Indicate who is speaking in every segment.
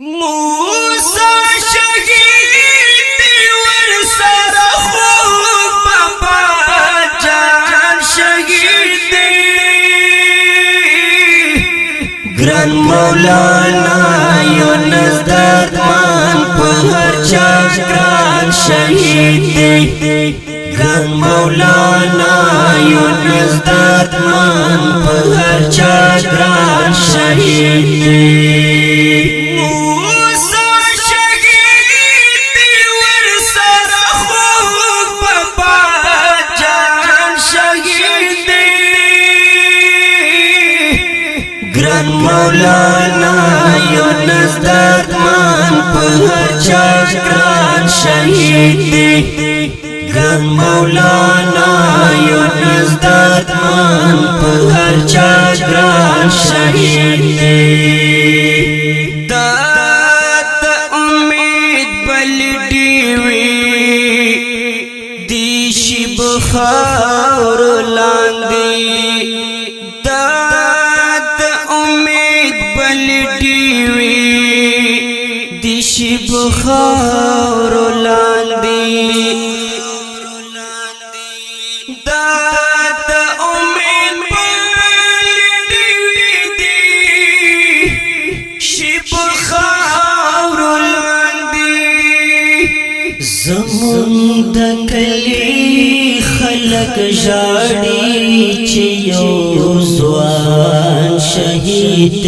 Speaker 1: موسی شهید ورسره خوب بابا جان شهید گران مولانا یونس دردمان په هر چا گران شهید گران مولانا یونس دردمان په هر چا گران شهید گران مولانا یونس دردمان په هر چا گران شهید گران مولانا یونس دردمان په هر چا گران شهید دا امید بلډي وي دیشي بخار لاندې دیشی بخار لاندی داد امید بلدی دیشی بخار لاندی زمون دکلی خلق جاڑی چیو زوان شہید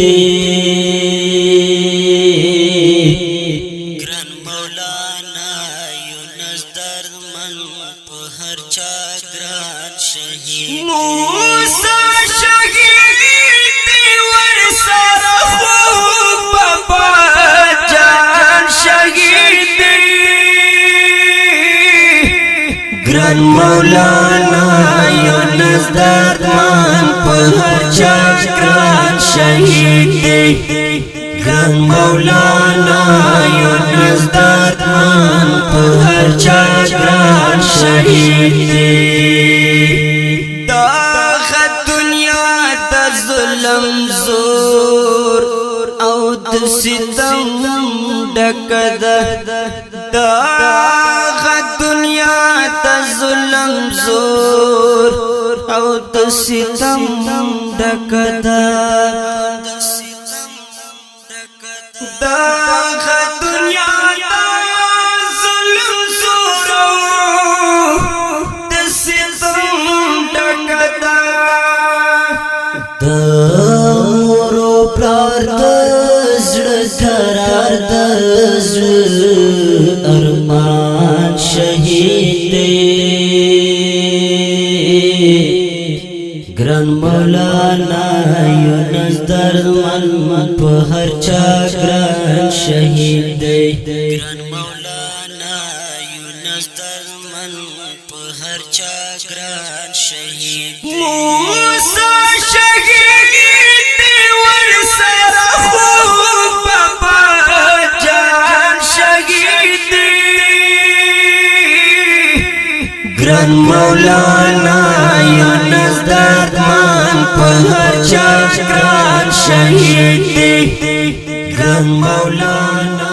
Speaker 1: موسی شهید ورسره خوب بابا جان شهید گران مولانا یونس دردمان په هر چا گران شهید گران مولانا یونس دردمان په هر چا گران شهید زور او د ستم ډکد دا دنیا د ظلم زور او د ستم ډکد دا دنیا د ظلم زور د ستم ډکد مورو پلار دزړه قرار دزړه ارمان شهید گران مولانا یونس دردمان په هر چا گران شهید گران مولانا یونس دردمان په هر چا گران شهید موسی شهید ورسره خوب بابا جان شهید گران مولانا یونس دردمان په هر چا گران شهید گران مولانا